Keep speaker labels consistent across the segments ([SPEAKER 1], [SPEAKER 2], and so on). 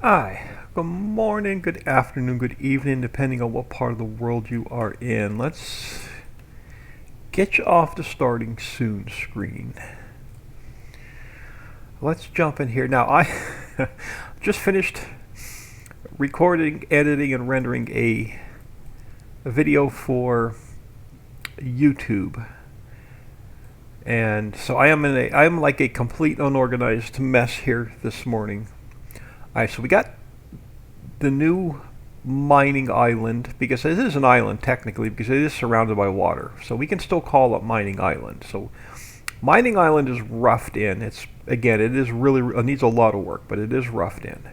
[SPEAKER 1] Hi, good morning, good afternoon, good evening, depending on what part of the world you are in. Let's get you off the starting soon screen. Let's jump in here. Now, I just finished recording, editing, and rendering a video for YouTube. And so I am like a complete unorganized mess here this morning. Alright, so we got the new mining island, because it is an island technically, because it is surrounded by water. So we can still call it Mining Island. So Mining Island is roughed in. It is really, it needs a lot of work, but it is roughed in.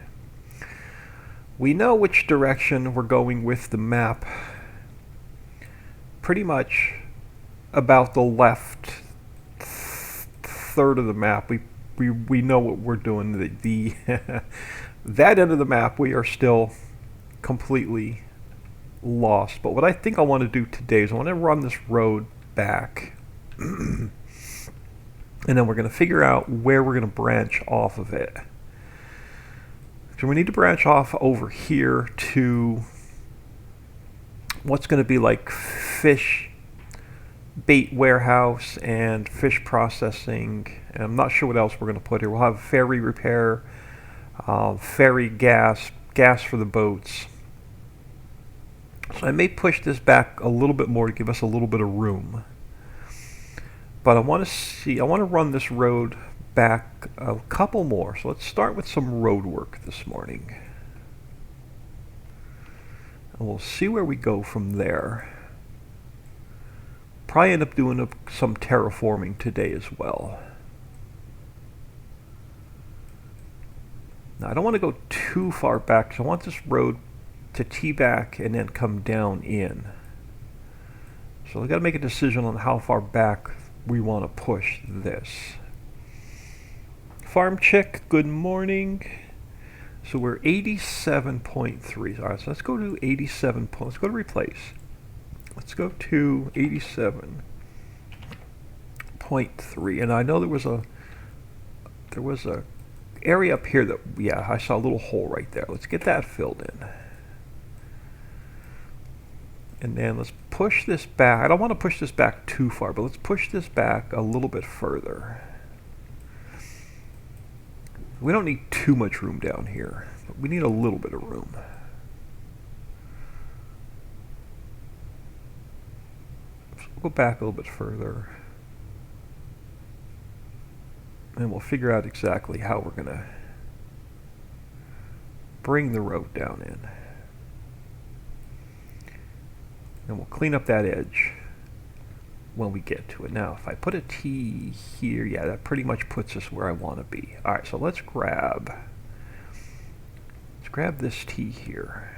[SPEAKER 1] We know which direction we're going with the map. Pretty much about the left third of the map. We know what we're doing. The that end of the map we are still completely lost. But what I think I want to do today is I want to run this road back. And then we're going to figure out where we're going to branch off of it. So we need to branch off over here to what's going to be like fish bait warehouse and fish processing. And I'm not sure what else we're going to put here. We'll have ferry repair, ferry gas for the boats. So I may push this back a little bit more to give us a little bit of room. But I want to run this road back a couple more. So let's start with some road work this morning. And we'll see where we go from there. Probably end up doing some terraforming today as well. Now I don't want to go too far back, so I want this road to tee back and then come down in. So we got to make a decision on how far back we want to push this. Farm Chick, good morning. So we're 87.3. All right, so let's go to 87. Let's go to replace. Let's go to 87.3. And I know there was a area up here that, yeah, I saw a little hole right there. Let's get that filled in. And then let's push this back. I don't want to push this back too far, but let's push this back a little bit further. We don't need too much room down here, but we need a little bit of room. So we'll go back a little bit further. And we'll figure out exactly how we're going to bring the road down in. And we'll clean up that edge when we get to it. Now, if I put a T here, yeah, that pretty much puts us where I want to be. All right, so let's grab this T here.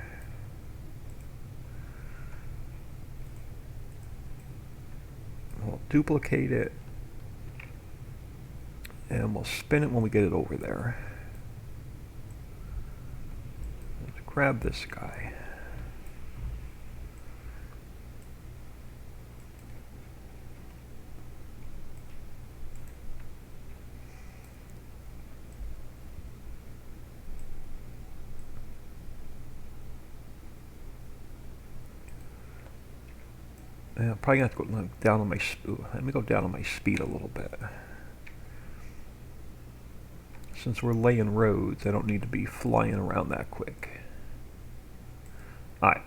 [SPEAKER 1] We'll duplicate it, and we'll spin it when we get it over there. Let's grab this guy. I'm probably going to have to go down on my let me go down on my speed a little bit. Since we're laying roads, I don't need to be flying around that quick. Alright.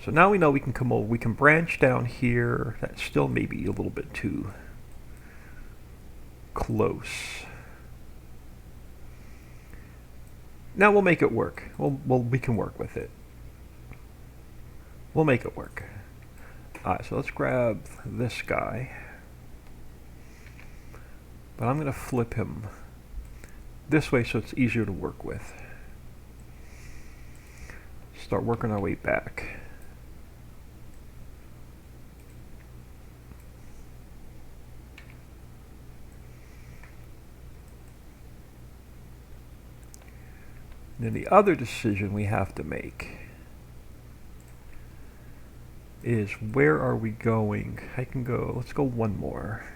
[SPEAKER 1] So now we know we can come over. We can branch down here. That's still maybe a little bit too close. Now we'll make it work. We can work with it. We'll make it work. Alright, so let's grab this guy. But I'm going to flip him this way so it's easier to work with. Start working our way back. Then the other decision we have to make is where are we going? Let's go one more.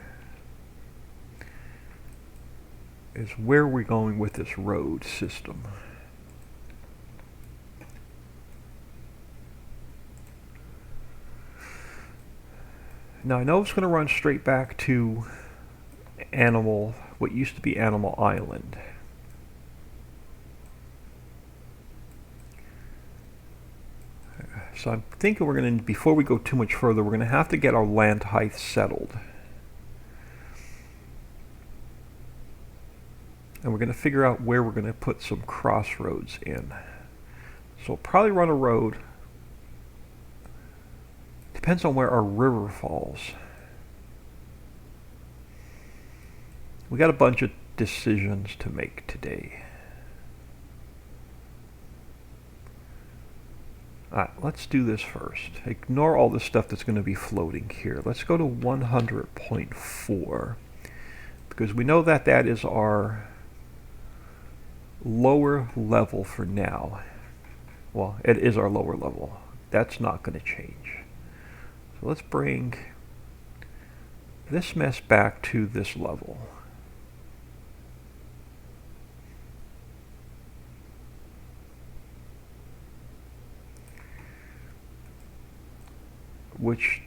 [SPEAKER 1] Is where we're going with this road system. Now I know it's going to run straight back to what used to be Animal Island. So I'm thinking we're going to, before we go too much further, we're going to have to get our land height settled. And we're going to figure out where we're going to put some crossroads in. So we'll probably run a road. Depends on where our river falls. We got a bunch of decisions to make today. Alright, let's do this first. Ignore all the stuff that's going to be floating here. Let's go to 100.4 because we know that that is our lower level for now. Well, it is our lower level. That's not going to change. So let's bring this mess back to this level. Which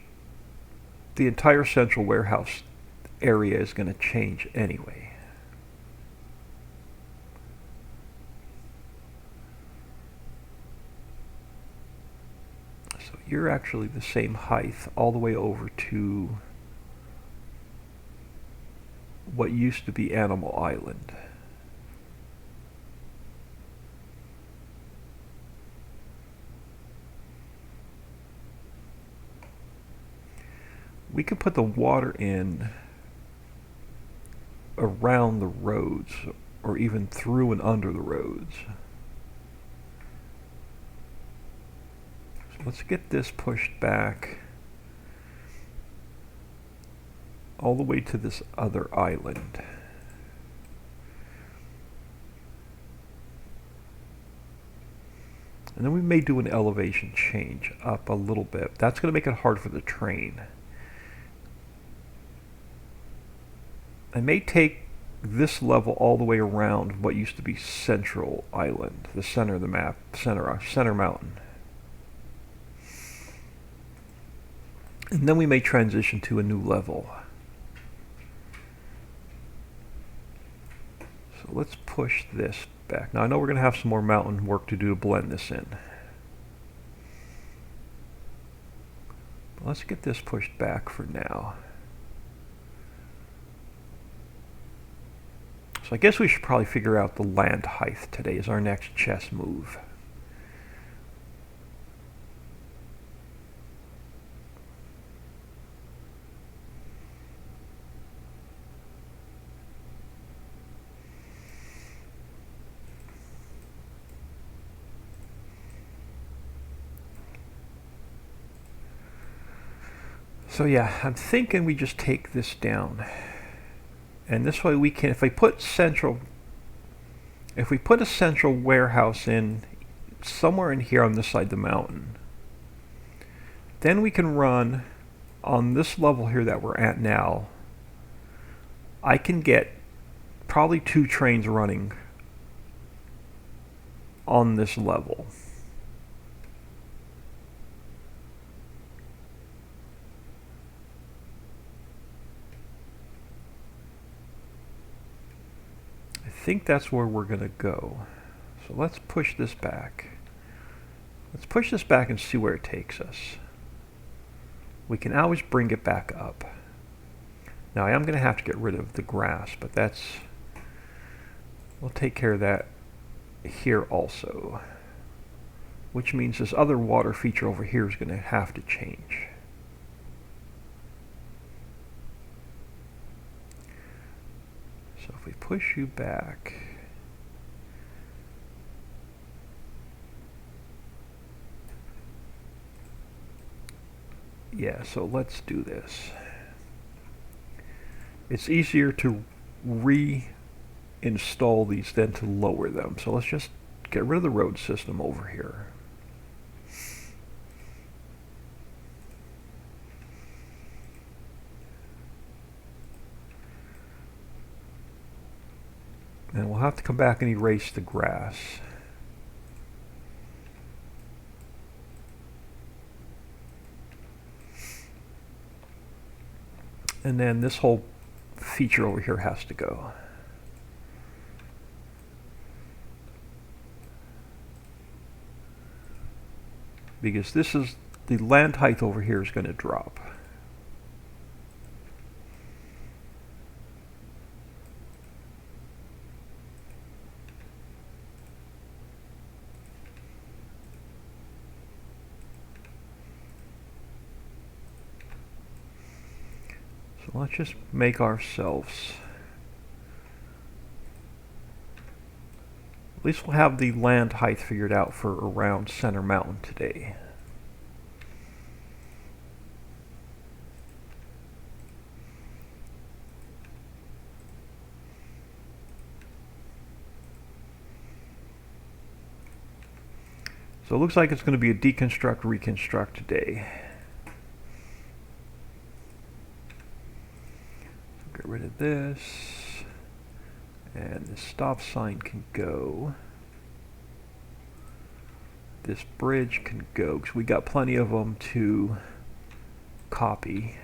[SPEAKER 1] the entire central warehouse area is going to change anyway. So you're actually the same height all the way over to what used to be Animal Island. We could put the water in around the roads or even through and under the roads. So let's get this pushed back all the way to this other island. And then we may do an elevation change up a little bit. That's going to make it hard for the train. I may take this level all the way around what used to be Central Island, the center of the map, center mountain. And then we may transition to a new level. So let's push this back. Now I know we're going to have some more mountain work to do to blend this in. But let's get this pushed back for now. So I guess we should probably figure out the land height today as our next chess move. So yeah, I'm thinking we just take this down. And this way we can, if we put a central warehouse in somewhere in here on this side of the mountain, then we can run on this level here that we're at now. I can get probably 2 trains running on this level. I think that's where we're going to go. So let's push this back. Let's push this back and see where it takes us. We can always bring it back up. Now I am going to have to get rid of the grass, but we'll take care of that here also. Which means this other water feature over here is going to have to change. So if we push you back, yeah, so let's do this. It's easier to reinstall these than to lower them. So let's just get rid of the road system over here. And we'll have to come back and erase the grass. And then this whole feature over here has to go. Because this is, the land height over here is going to drop. So let's just make ourselves, at least we'll have the land height figured out for around Center Mountain today. So it looks like it's going to be a deconstruct, reconstruct today. Get rid of this. And the stop sign can go. This bridge can go, because we got plenty of them to copy.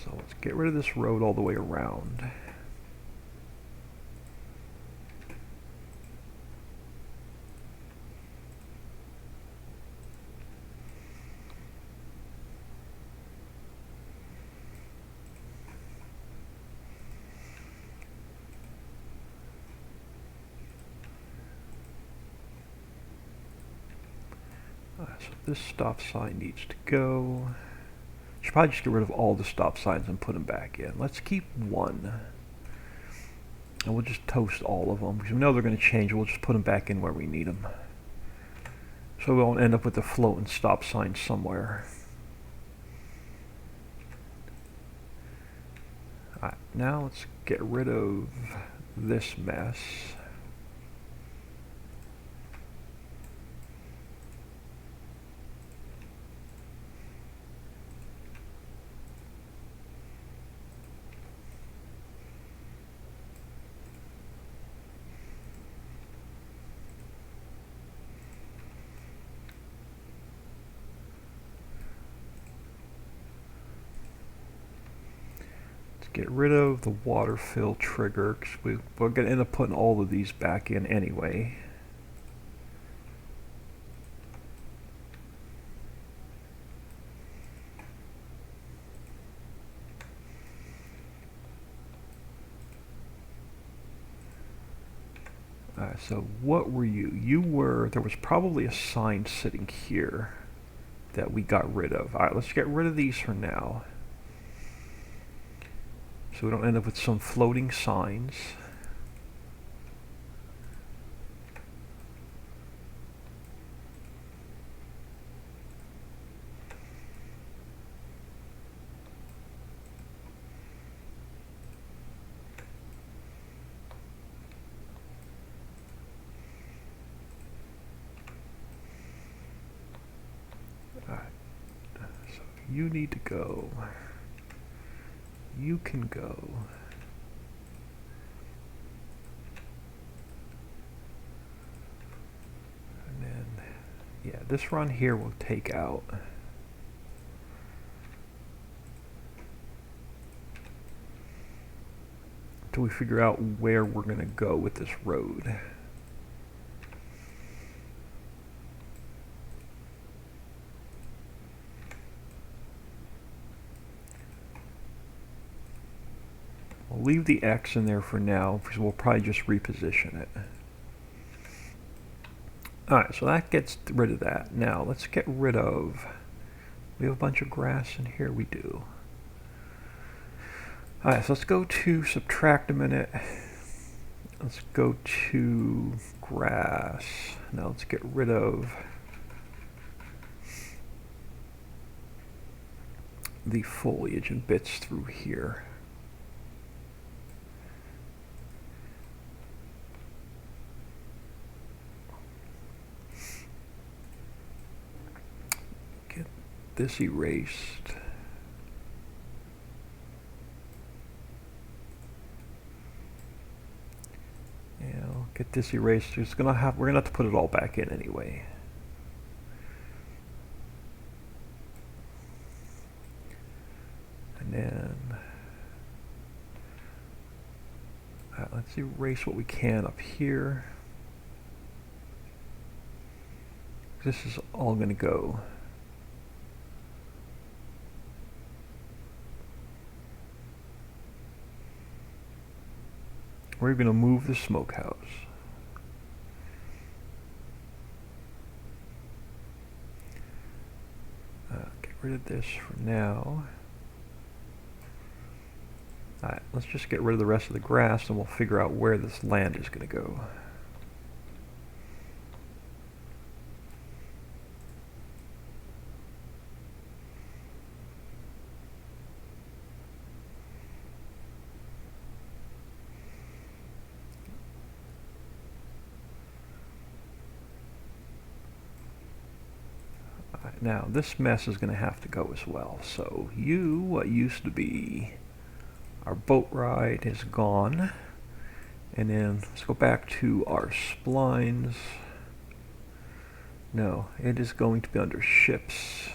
[SPEAKER 1] So let's get rid of this road all the way around. So this stop sign needs to go. Should probably just get rid of all the stop signs and put them back in. Let's keep one. And we'll just toast all of them, because we know they're going to change. We'll just put them back in where we need them. So we won't end up with a floating stop sign somewhere. Alright, now let's get rid of this mess. Get rid of the water fill trigger, because we're going to end up putting all of these back in anyway. Alright, so what were you? You were, there was probably a sign sitting here that we got rid of. Alright, let's get rid of these for now, so we don't end up with some floating signs. Alright, so you need to go. You can go. And then, yeah, this run here we'll take out. Until we figure out where we're going to go with this road. We'll leave the X in there for now, because we'll probably just reposition it. Alright, so that gets rid of that. Now, let's get rid of... We have a bunch of grass in here? We do. Alright, so let's go to subtract a minute. Let's go to grass. Now let's get rid of the foliage and bits through here. Get this erased. Yeah, I'll Get this erased. We're gonna have to put it all back in anyway. And then let's erase what we can up here. This is all going to go. We're going to move the smokehouse. Get rid of this for now. Alright, let's just get rid of the rest of the grass and we'll figure out where this land is going to go. Now, this mess is going to have to go as well. So, what used to be our boat ride is gone. And then, let's go back to our splines. No, it is going to be under ships.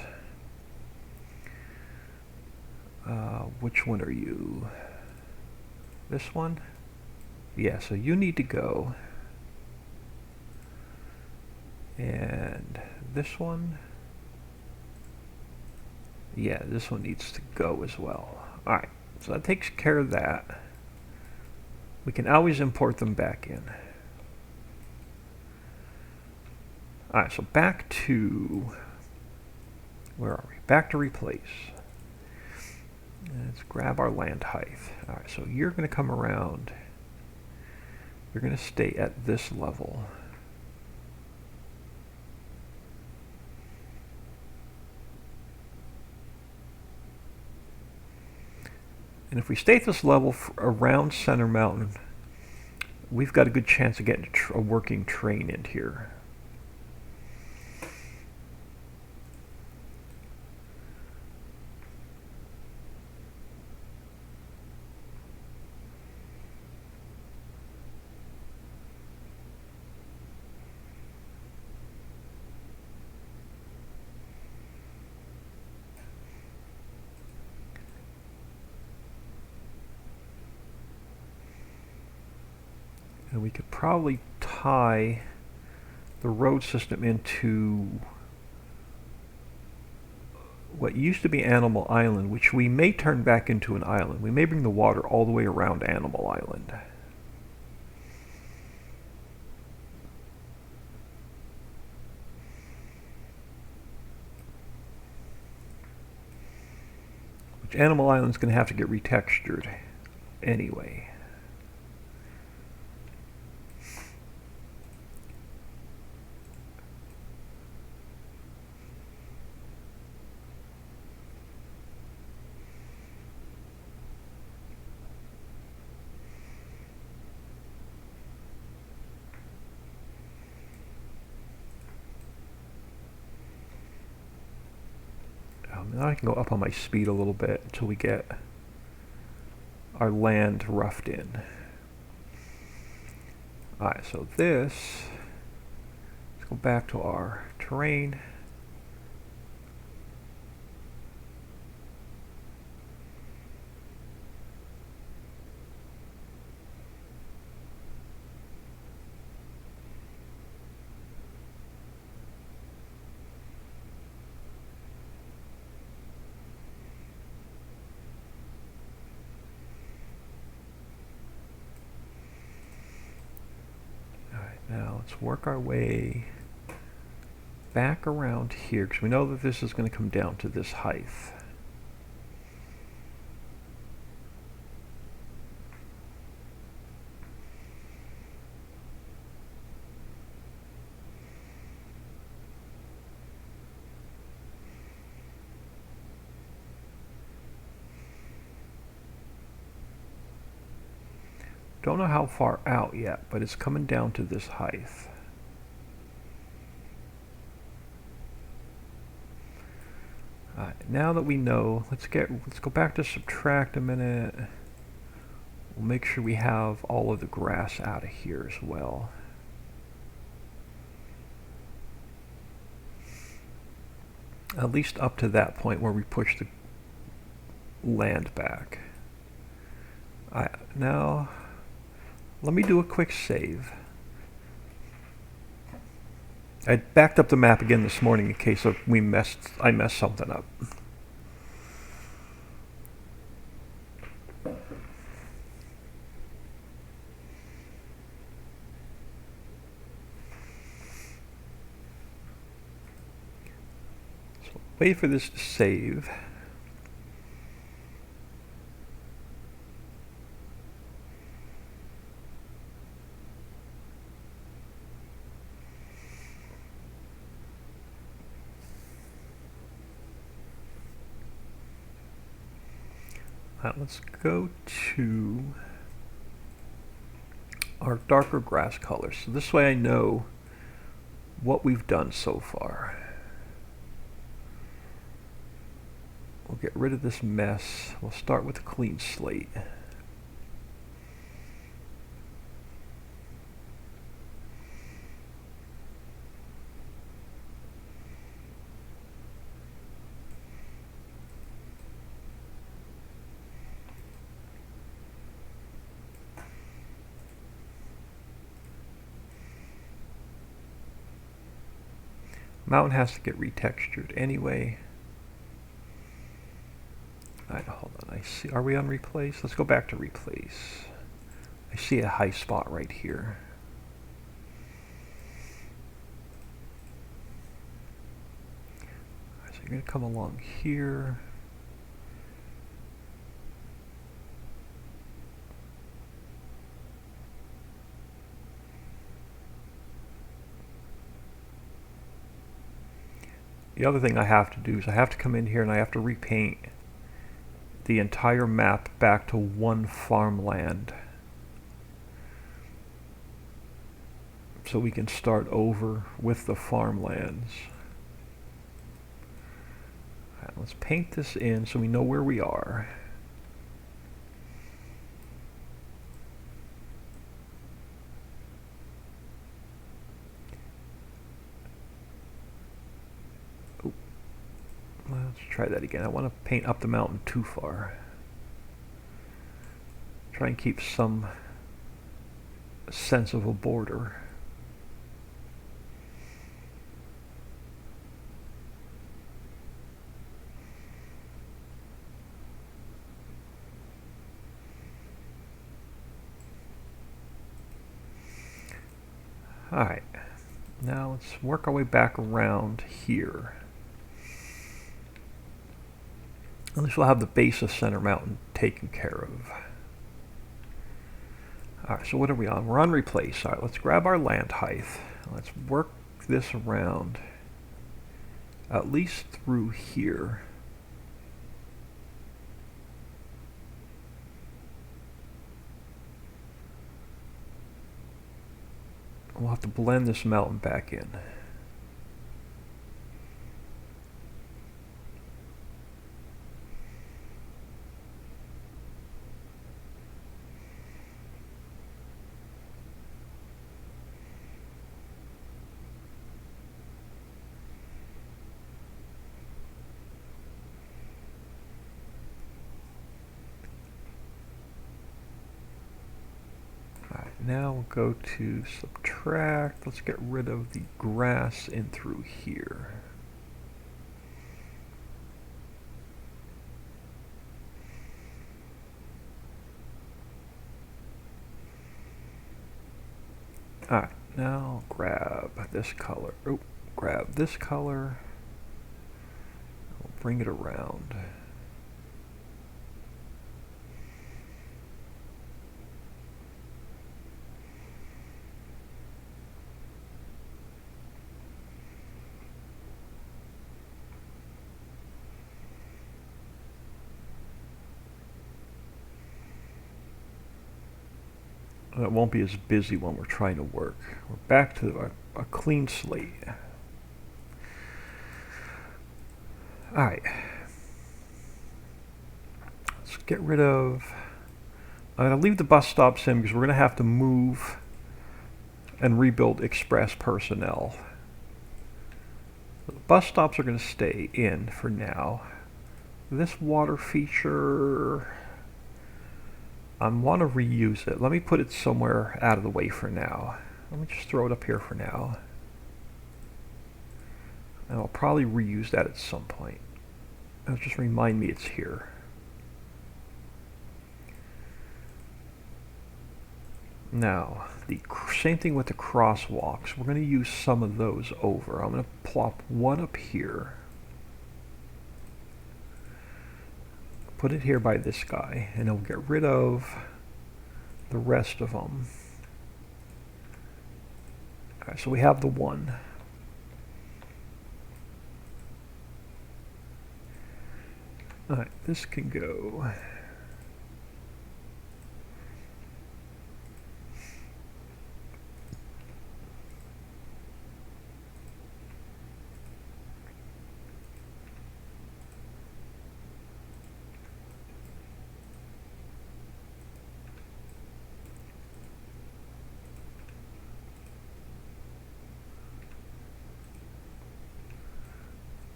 [SPEAKER 1] Which one are you? This one? Yeah, so you need to go. And this one? Yeah, this one needs to go as well. Alright, so that takes care of that. We can always import them back in. Alright, so back to... Where are we? Back to replace. Let's grab our land height. Alright, so you're going to come around. You're going to stay at this level. And if we stay at this level around Center Mountain, we've got a good chance of getting a working train in here. And we could probably tie the road system into what used to be Animal Island, which we may turn back into an island. We may bring the water all the way around Animal Island. Which Animal Island's going to have to get retextured anyway. Now I can go up on my speed a little bit until we get our land roughed in. Alright, so this, let's go back to our terrain. Now let's work our way back around here because we know that this is going to come down to this height. Don't know how far out yet, but it's coming down to this height. Alright, now that we know, let's go back to subtract a minute. We'll make sure we have all of the grass out of here as well. At least up to that point where we push the land back. Now, let me do a quick save. I backed up the map again this morning in case I messed something up. So wait for this to save. Let's go to our darker grass colors. So this way I know what we've done so far. We'll get rid of this mess. We'll start with a clean slate. Mountain has to get retextured anyway. Alright, hold on. I see. Are we on replace? Let's go back to replace. I see a high spot right here. So you're going to come along here. The other thing I have to do is I have to come in here and I have to repaint the entire map back to one farmland so we can start over with the farmlands. All right, let's paint this in so we know where we are. Let's try that again. I want to paint up the mountain too far. Try and keep some sense of a border. Alright, now let's work our way back around here. At least we'll have the base of Center Mountain taken care of. Alright, so what are we on? We're on replace. Alright, let's grab our land height. Let's work this around at least through here. We'll have to blend this mountain back in. Now we'll go to subtract. Let's get rid of the grass in through here. Alright, now grab this color. Oh, grab this color. We'll bring it around. It won't be as busy when we're trying to work. We're back to a clean slate. Alright. Let's get rid of I'm going to leave the bus stops in because we're going to have to move and rebuild express personnel. The bus stops are going to stay in for now. This water feature, I want to reuse it. Let me put it somewhere out of the way for now. Let me just throw it up here for now. And I'll probably reuse that at some point. It'll just remind me it's here. Now, the same thing with the crosswalks. We're going to use some of those over. I'm going to plop one up here. Put it here by this guy, and it'll get rid of the rest of them. Okay, so we have the one. Alright, this can go.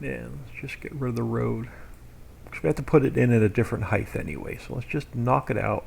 [SPEAKER 1] Yeah, let's just get rid of the road. Because we have to put it in at a different height anyway, so let's just knock it out.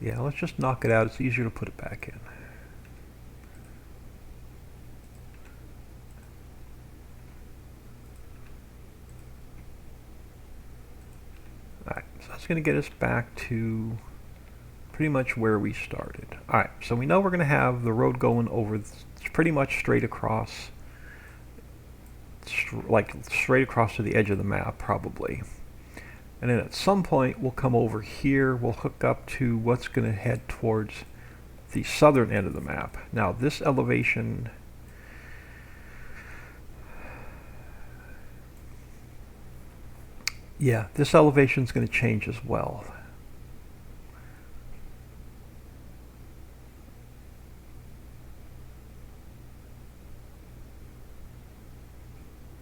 [SPEAKER 1] Yeah, let's just knock it out. It's easier to put it back in. Alright, so that's going to get us back to pretty much where we started. Alright, so we know we're going to have the road going over pretty much straight across, like straight across to the edge of the map, probably. And then at some point we'll come over here, we'll hook up to what's going to head towards the southern end of the map. Now this elevation, yeah, this elevation is going to change as well.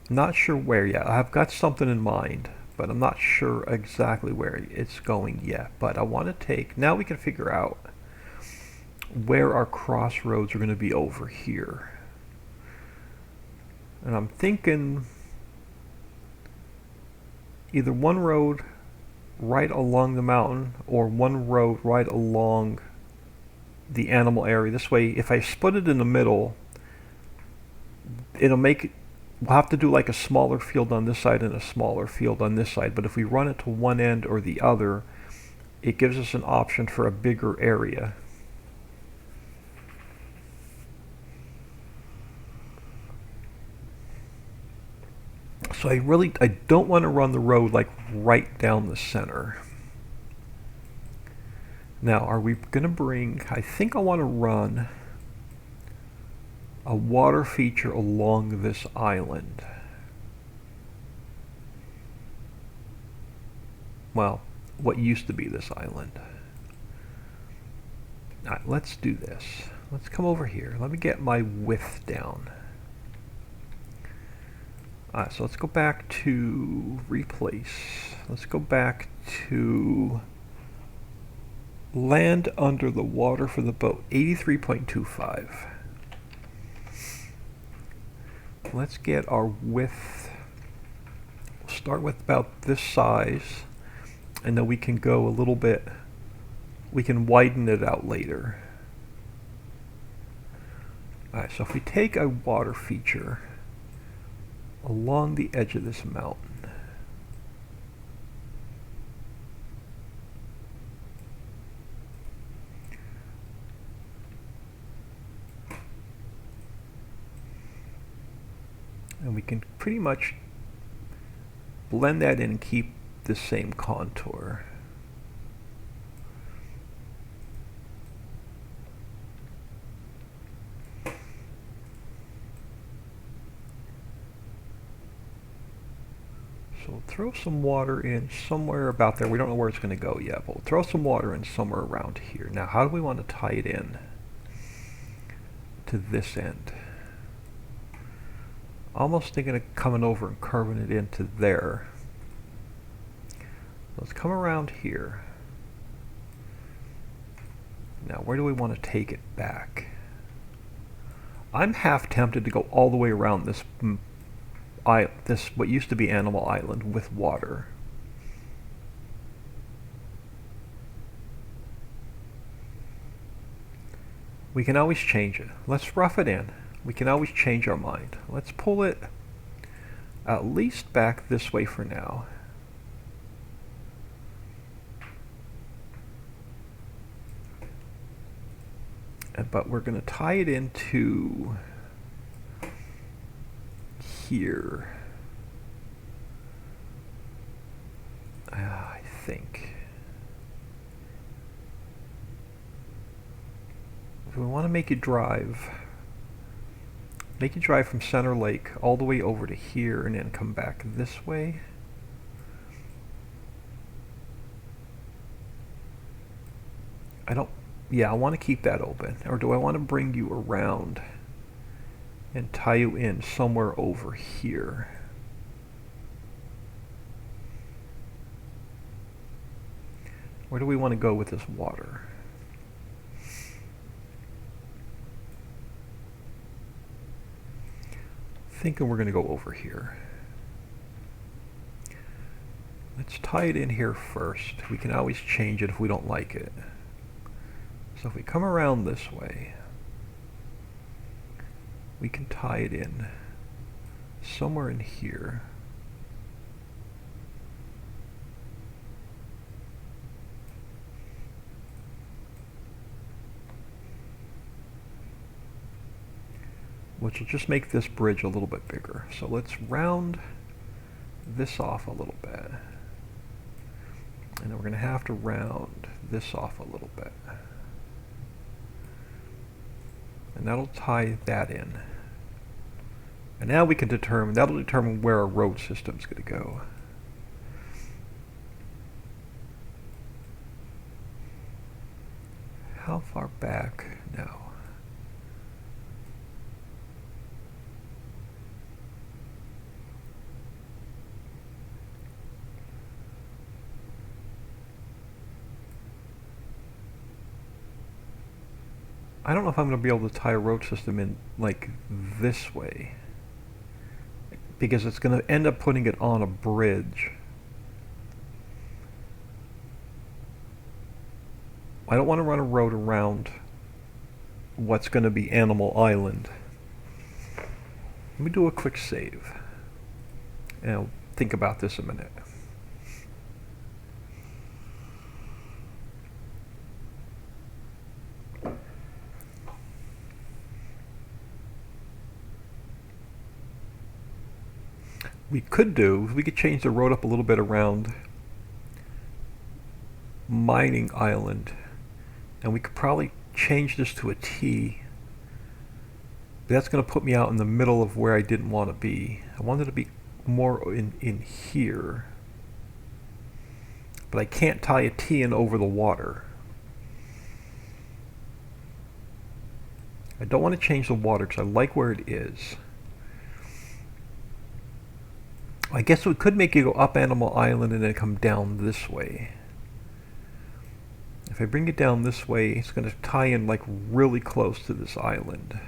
[SPEAKER 1] Not sure where yet. I've got something in mind, but I'm not sure exactly where it's going yet. But I want to take, now we can figure out where our crossroads are going to be over here. And I'm thinking either one road right along the mountain or one road right along the animal area. This way, if I split it in the middle, it'll make it, we'll have to do like a smaller field on this side and a smaller field on this side, but if we run it to one end or the other, it gives us an option for a bigger area. So I don't want to run the road like right down the center. Now, are we going to bring, I think I want to run a water feature along this island. Well, what used to be this island. Alright, let's do this. Let's come over here. Let me get my width down. Alright, so let's go back to replace. Let's go back to land under the water for the boat, 83.25. Let's get our width. We'll start with about this size, and then we can go a little bit, we can widen it out later. Alright, so if we take a water feature along the edge of this mountain, and we can pretty much blend that in and keep the same contour. throw some water in somewhere about there. We don't know where it's going to go yet, but we'll throw some water in somewhere around here. Now, how do we want to tie it in to this end? Almost thinking of coming over and curving it into there. Let's come around here. Now, where do we want to take it back? I'm half tempted to go all the way around this what used to be Animal Island with water. We can always change it. Let's rough it in. We can always change our mind. Let's pull it at least back this way for now. But we're going to tie it into here. I think. If we want to make it drive from Center Lake all the way over to here and then come back this way. Yeah, I want to keep that open. Or do I want to bring you around and tie you in somewhere over here? Where do we want to go with this water? Thinking we're going to go over here. Let's tie it in here first. We can always change it if we don't like it. So if we come around this way, we can tie it in somewhere in here. Which will just make this bridge a little bit bigger. So let's round this off a little bit. And then we're going to have to round this off a little bit. And that'll tie that in. And now we can that'll determine where our road system's going to go. How far back now? I don't know if I'm going to be able to tie a road system in like this way, because it's going to end up putting it on a bridge. I don't want to run a road around what's going to be Animal Island. Let me do a quick save, and I'll think about this a minute. We could change the road up a little bit around Mining Island, and we could probably change this to a T. But that's going to put me out in the middle of where I didn't want to be. I wanted to be more in here, but I can't tie a T in over the water. I don't want to change the water because I like where it is. I guess we could make it go up Animal Island and then come down this way. If I bring it down this way, it's going to tie in like really close to this island.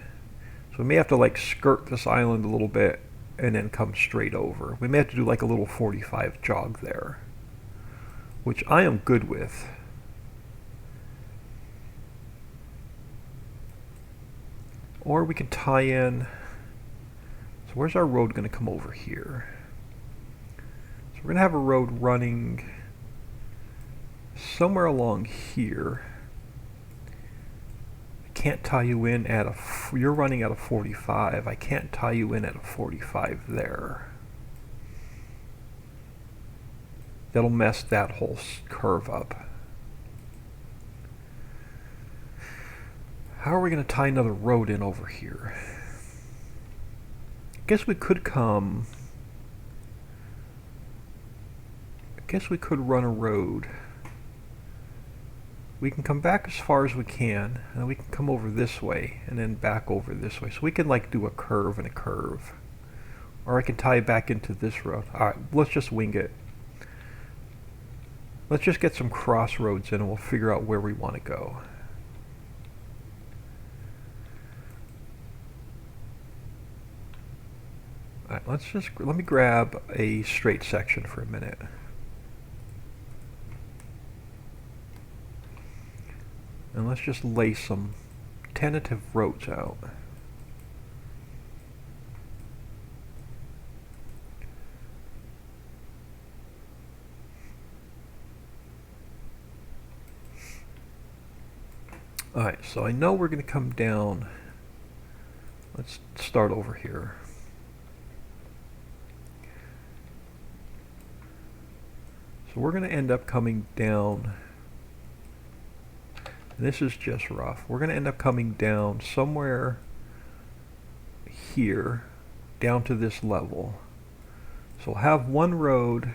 [SPEAKER 1] So we may have to like skirt this island a little bit and then come straight over. We may have to do like a little 45 jog there, which I am good with. Or we can tie in. So where's our road going to come over here? So we're going to have a road running somewhere along here. I can't tie you in at you're running at a 45. I can't tie you in at a 45 there. That'll mess that whole curve up. How are we going to tie another road in over here? I guess we could come Guess we could run a road. We can come back as far as we can, and then we can come over this way, and then back over this way. So we can like do a curve and a curve. Or I can tie it back into this road. Alright, let's just wing it. Let's just get some crossroads in and we'll figure out where we want to go. Alright, let me grab a straight section for a minute. And let's just lay some tentative roads out. Alright, so I know we're going to come down. Let's start over here. So we're going to end up coming down. And this is just rough. We're going to end up coming down somewhere here, down to this level. So we'll have one road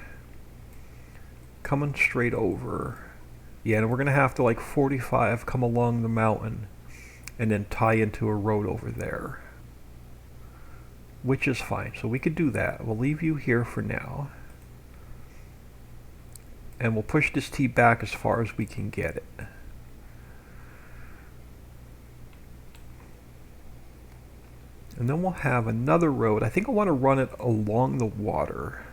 [SPEAKER 1] coming straight over. Yeah, and we're going to have to like 45 come along the mountain and then tie into a road over there. Which is fine. So we could do that. We'll leave you here for now. And we'll push this T back as far as we can get it. And then we'll have another road. I think I want to run it along the water.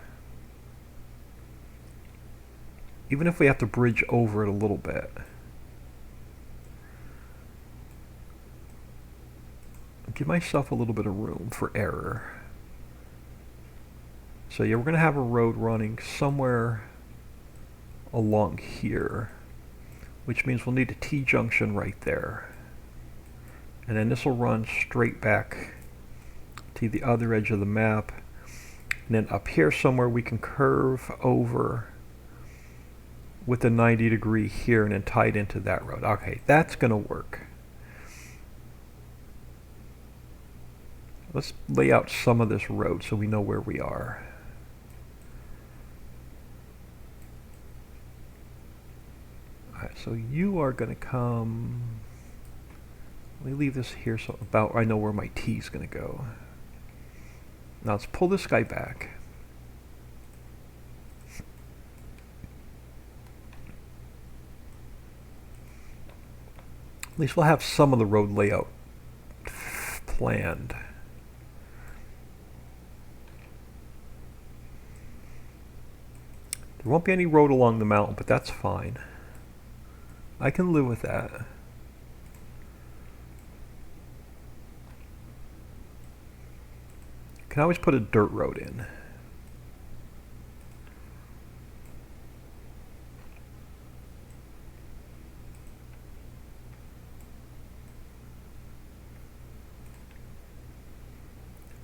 [SPEAKER 1] Even if we have to bridge over it a little bit. Give myself a little bit of room for error. So yeah, we're going to have a road running somewhere along here, which means we'll need a T-junction right there. And then this will run straight back to the other edge of the map. And then up here somewhere we can curve over with a 90 degree here and then tie it into that road. Okay, that's going to work. Let's lay out some of this road so we know where we are. Alright, so you are going to come... Let me leave this here so about I know where my T is going to go. Now let's pull this guy back. At least we'll have some of the road layout planned. There won't be any road along the mountain, but that's fine. I can live with that. Can always put a dirt road in.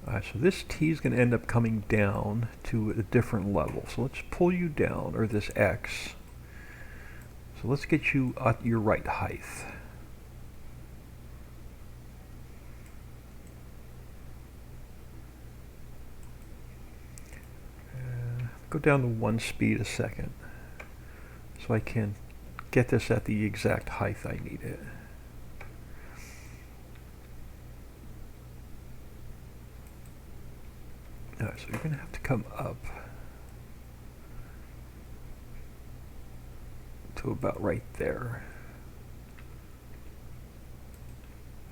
[SPEAKER 1] Alright, so this T is going to end up coming down to a different level. So let's pull you down, or this X. So let's get you at your right height. Go down to 1 speed a second so I can get this at the exact height I need it. Alright, so you're going to have to come up to about right there.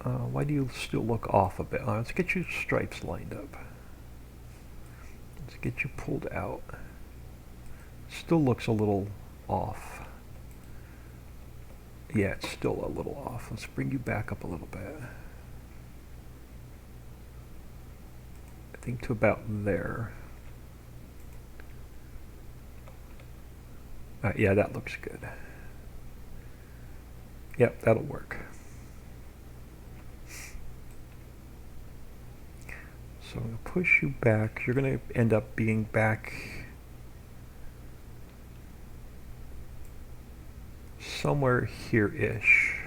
[SPEAKER 1] Why do you still look off a bit? Let's get your stripes lined up. Let's get you pulled out. Still looks a little off. Yeah, it's still a little off. Let's bring you back up a little bit. I think to about there. Yeah, that looks good. Yep, that'll work. So I'm going to push you back. You're going to end up being back somewhere here-ish.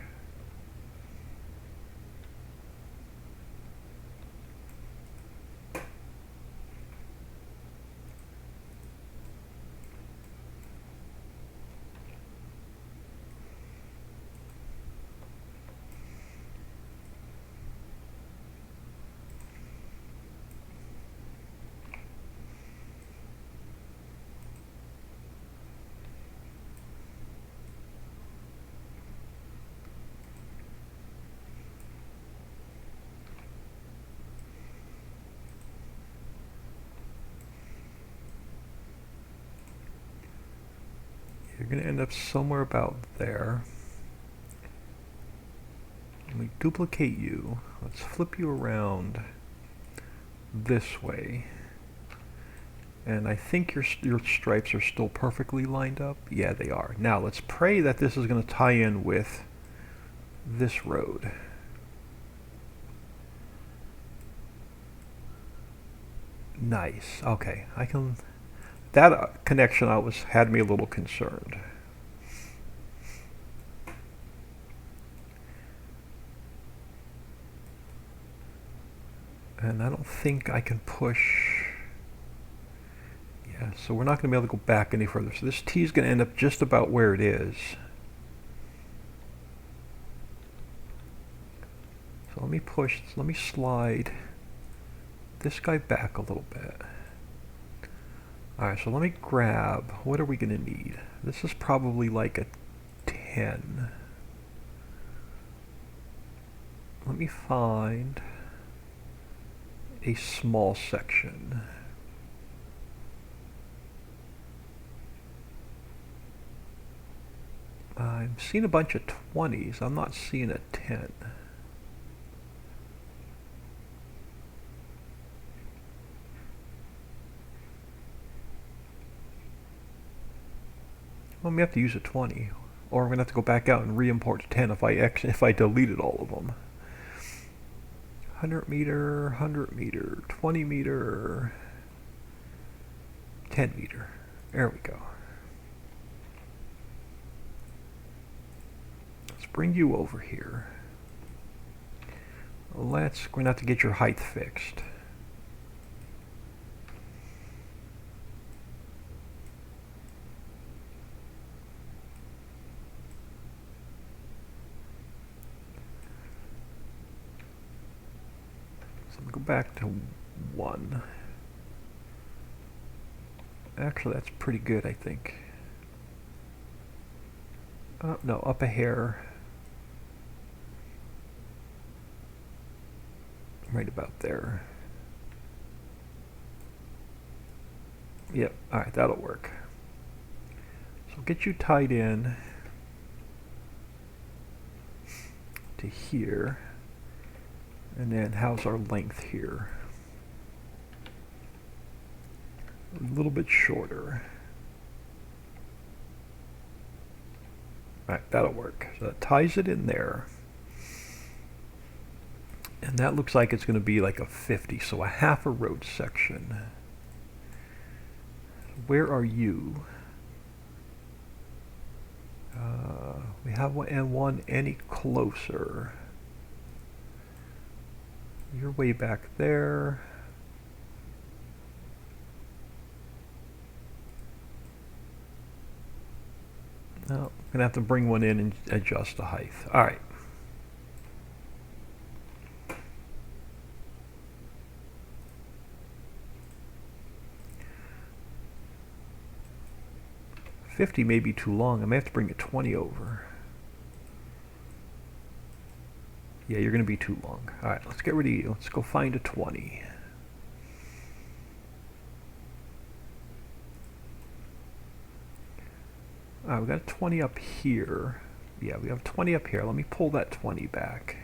[SPEAKER 1] You're going to end up somewhere about there. Let me duplicate you. Let's flip you around this way. And I think your stripes are still perfectly lined up. Yeah, they are. Now let's pray that this is going to tie in with this road. Nice. Okay, I can. That connection had me a little concerned. And I don't think I can push. Yeah, so we're not going to be able to go back any further. So this T is going to end up just about where it is. So let me push, let me slide this guy back a little bit. Alright, so let me grab, what are we going to need? This is probably like a 10. Let me find a small section. I'm seeing a bunch of 20s. I'm not seeing a 10. Well, we have to use a 20, or I'm gonna have to go back out and re-import 10 if I deleted all of them. 100 meter, 100 meter, 20 meter, 10 meter. There we go. Let's bring you over here. We're gonna have to get your height fixed. Go back to 1. Actually, that's pretty good, I think. No, up a hair. Right about there. Yep, alright, that'll work. So get you tied in to here. And then how's our length here? A little bit shorter. Alright, that'll work. So that ties it in there. And that looks like it's going to be like a 50, so a half a road section. Where are you? We have one any closer. You're way back there. No, I'm gonna have to bring one in and adjust the height. All right. $50 may be too long. I may have to bring a 20 over. Yeah, you're going to be too long. All right, let's get rid of you. Let's go find a 20. All right, we got a 20 up here. Yeah, we have 20 up here. Let me pull that 20 back.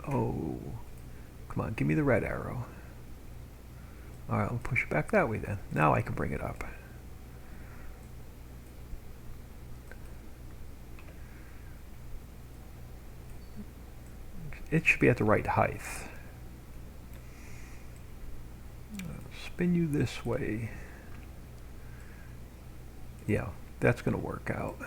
[SPEAKER 1] Oh, come on, give me the red arrow. All right, I'll push it back that way then. Now I can bring it up. It should be at the right height. Spin you this way. Yeah, that's going to work out.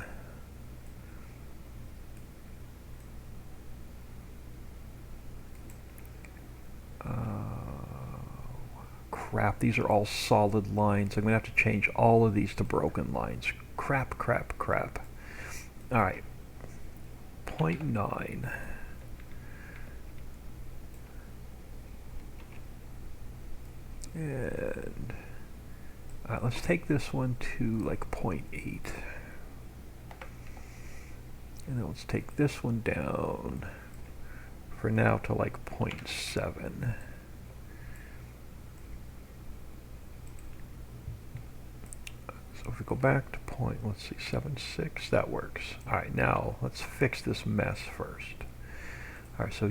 [SPEAKER 1] Crap, these are all solid lines. I'm going to have to change all of these to broken lines. Crap, crap, crap. All right. 0.9. And let's take this one to like 0.8. And then let's take this one down for now to like 0.7. So if we go back to point, let's see, 7, 6, that works. All right, now let's fix this mess first. All right, so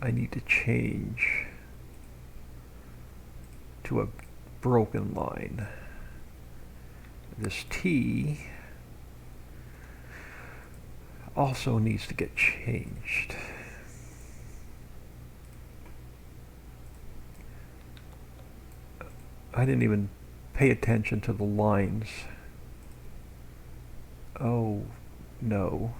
[SPEAKER 1] I need to change to a broken line. This T also needs to get changed. I didn't even pay attention to the lines. Oh, no.